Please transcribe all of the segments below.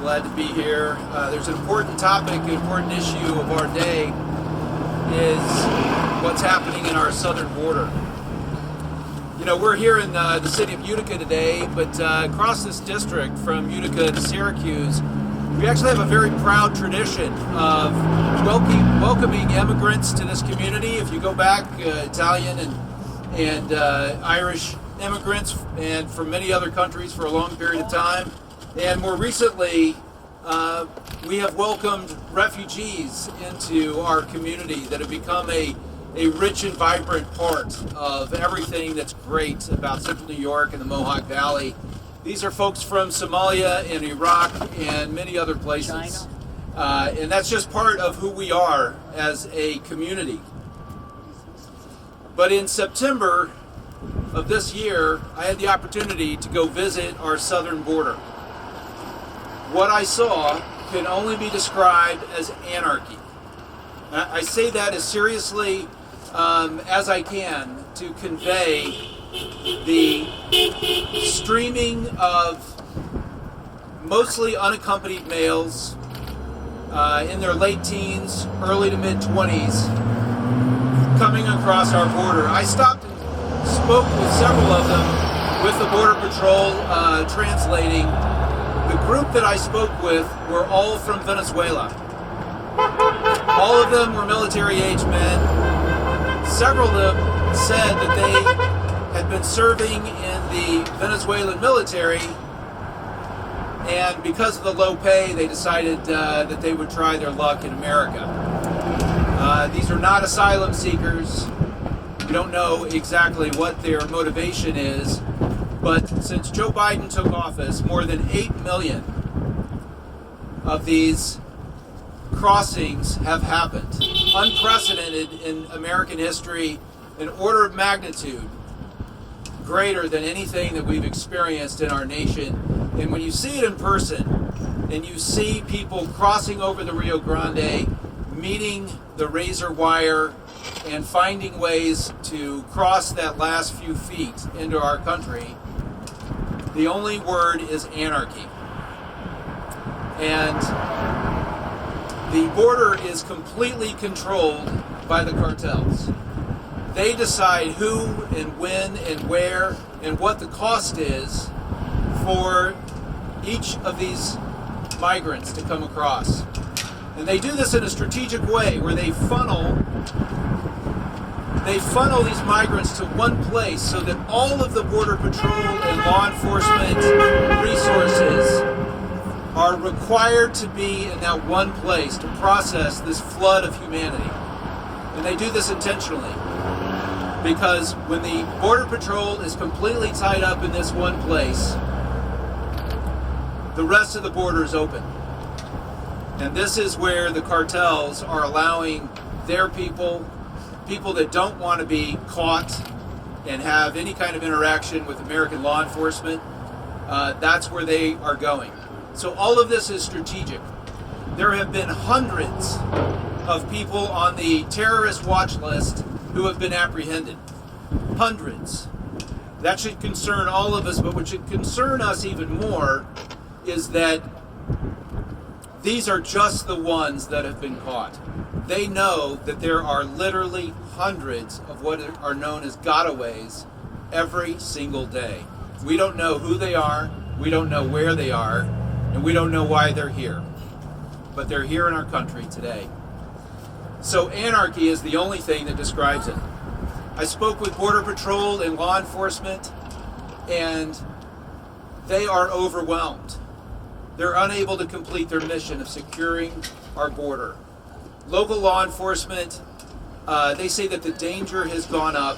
Glad to be here. There's an important topic, an important issue of our day is what's happening in our southern border. You know, we're here in the city of Utica today, but across this district from Utica to Syracuse, we actually have a very proud tradition of welcoming immigrants to this community. If you go back, Italian and Irish immigrants and from many other countries for a long period of time. And more recently, we have welcomed refugees into our community that have become a rich and vibrant part of everything that's great about Central New York and the Mohawk Valley. These are folks from Somalia and Iraq and many other places. And that's just part of who we are as a community. But in September of this year, I had the opportunity to go visit our southern border. What I saw can only be described as anarchy. I say that as seriously as I can to convey the streaming of mostly unaccompanied males in their late teens, early to mid-20s, coming across our border. I stopped and spoke with several of them with the Border Patrol translating. The group that I spoke with were all from Venezuela. All of them were military-age men. Several of them said that they had been serving in the Venezuelan military, and because of the low pay, they decided that they would try their luck in America. These are not asylum seekers. We don't know exactly what their motivation is, but since Joe Biden took office, more than 8 million of these crossings have happened. Unprecedented in American history, an order of magnitude greater than anything that we've experienced in our nation. And when you see it in person, and you see people crossing over the Rio Grande, meeting the razor wire, and finding ways to cross that last few feet into our country, the only word is anarchy. And the border is completely controlled by the cartels. They decide who and when and where and what the cost is for each of these migrants to come across. And they do this in a strategic way where they funnel these migrants to one place so that all of the Border Patrol and law enforcement resources are required to be in that one place to process this flood of humanity. And they do this intentionally, because when the Border Patrol is completely tied up in this one place, the rest of the border is open. And this is where the cartels are allowing their people that don't want to be caught and have any kind of interaction with American law enforcement, that's where they are going. So all of this is strategic. There have been hundreds of people on the terrorist watch list who have been apprehended. Hundreds. That should concern all of us, but what should concern us even more is that these are just the ones that have been caught. They know that there are literally hundreds of what are known as gotaways every single day. We don't know who they are, we don't know where they are, and we don't know why they're here. But they're here in our country today. So anarchy is the only thing that describes it. I spoke with Border Patrol and law enforcement, and they are overwhelmed. They're unable to complete their mission of securing our border. Local law enforcement, they say that the danger has gone up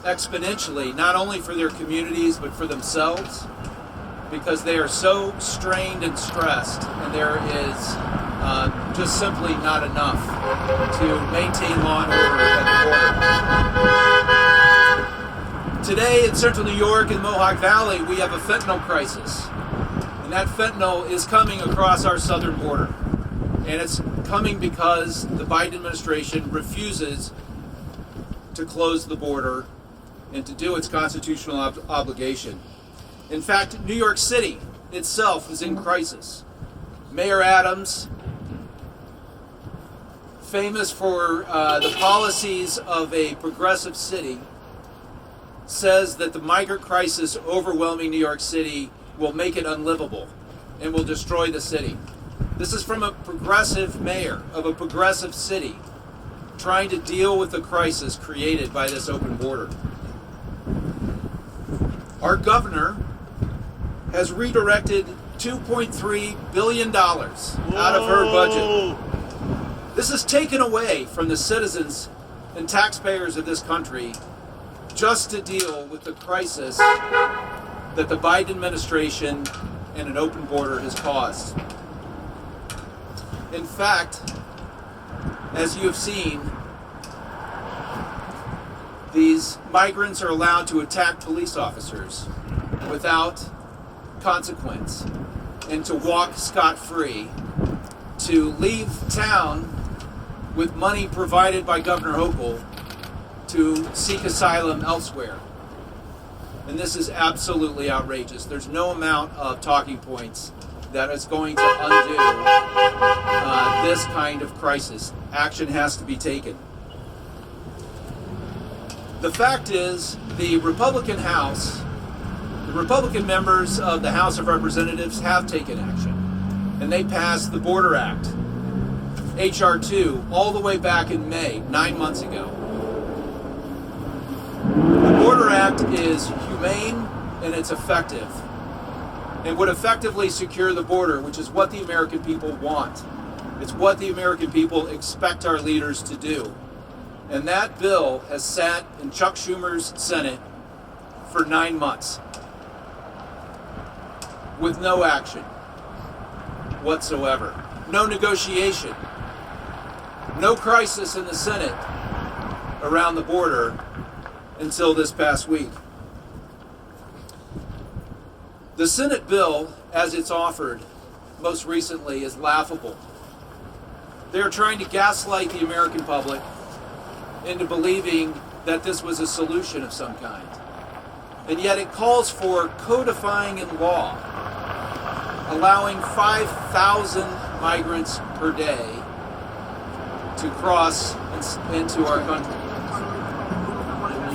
exponentially, not only for their communities, but for themselves, because they are so strained and stressed, and there is just simply not enough to maintain law and order at the border. Today in Central New York and Mohawk Valley, we have a fentanyl crisis. And that fentanyl is coming across our southern border. And it's coming because the Biden administration refuses to close the border and to do its constitutional obligation. In fact, New York City itself is in crisis. Mayor Adams, famous for the policies of a progressive city, says that the migrant crisis overwhelming New York City will make it unlivable and will destroy the city. This is from a progressive mayor of a progressive city trying to deal with the crisis created by this open border. Our governor has redirected $2.3 billion out of her budget. This is taken away from the citizens and taxpayers of this country just to deal with the crisis that the Biden administration and an open border has caused. In fact, as you have seen, these migrants are allowed to attack police officers without consequence and to walk scot-free, to leave town with money provided by Governor Hochul to seek asylum elsewhere. And this is absolutely outrageous. There's no amount of talking points that is going to undo this kind of crisis. Action has to be taken. The fact is, the Republican House, the Republican members of the House of Representatives have taken action. And they passed the Border Act, H.R. 2, all the way back in May, 9 months ago. The Border Act is humane and it's effective. It would effectively secure the border, which is what the American people want. It's what the American people expect our leaders to do. And that bill has sat in Chuck Schumer's Senate for 9 months with no action whatsoever. No negotiation. No crisis in the Senate around the border until this past week. The Senate bill, as it's offered most recently, is laughable. They're trying to gaslight the American public into believing that this was a solution of some kind. And yet it calls for codifying in law, allowing 5,000 migrants per day to cross into our country.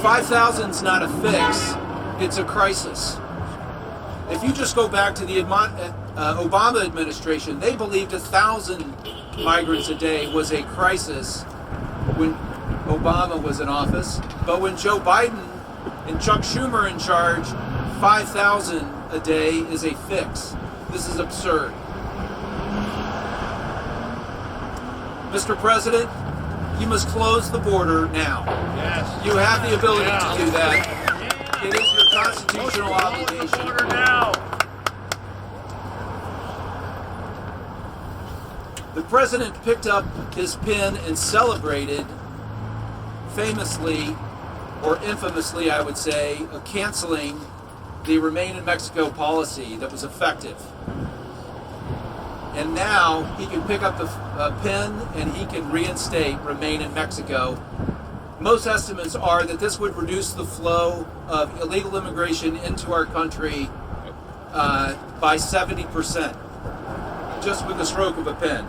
5,000 is not a fix, it's a crisis. If you just go back to the Obama administration, they believed 1,000 migrants a day was a crisis when Obama was in office. But when Joe Biden and Chuck Schumer are in charge, 5,000 a day is a fix. This is absurd. Mr. President, you must close the border now. Yes. You have the ability to do that. It is your constitutional obligation. Order now. The president picked up his pen and celebrated, famously, or infamously, I would say, canceling the Remain in Mexico policy that was effective. And now he can pick up the pen and he can reinstate Remain in Mexico. Most estimates are that this would reduce the flow of illegal immigration into our country by 70%, just with the stroke of a pen.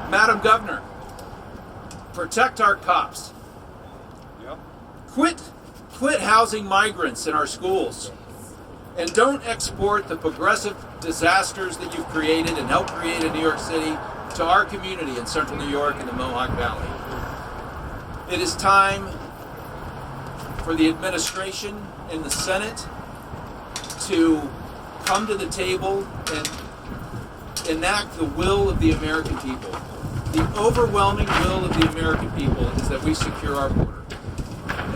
Madam Governor, protect our cops. Yep. Quit housing migrants in our schools. And don't export the progressive disasters that you've created and helped create in New York City to our community in central New York and the Mohawk Valley. It is time for the administration and the Senate to come to the table and enact the will of the American people. The overwhelming will of the American people is that we secure our border.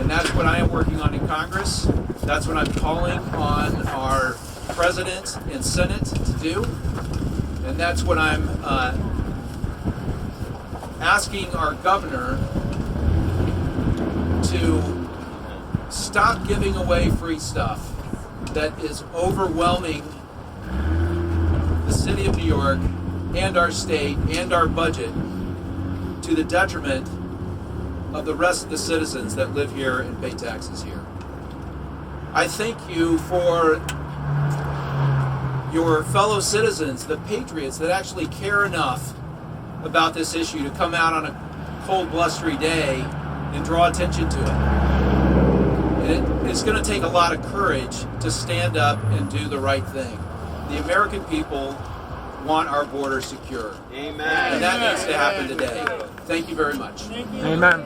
And that's what I am working on in Congress. That's what I'm calling on our President and Senate to do. And that's what I'm asking our governor to stop giving away free stuff that is overwhelming the city of New York and our state and our budget to the detriment of the rest of the citizens that live here and pay taxes here. I thank you for your fellow citizens, the patriots that actually care enough about this issue to come out on a cold, blustery day and draw attention to it. And it's going to take a lot of courage to stand up and do the right thing. The American people want our border secure. Amen. And that needs to happen today. Thank you very much. Amen.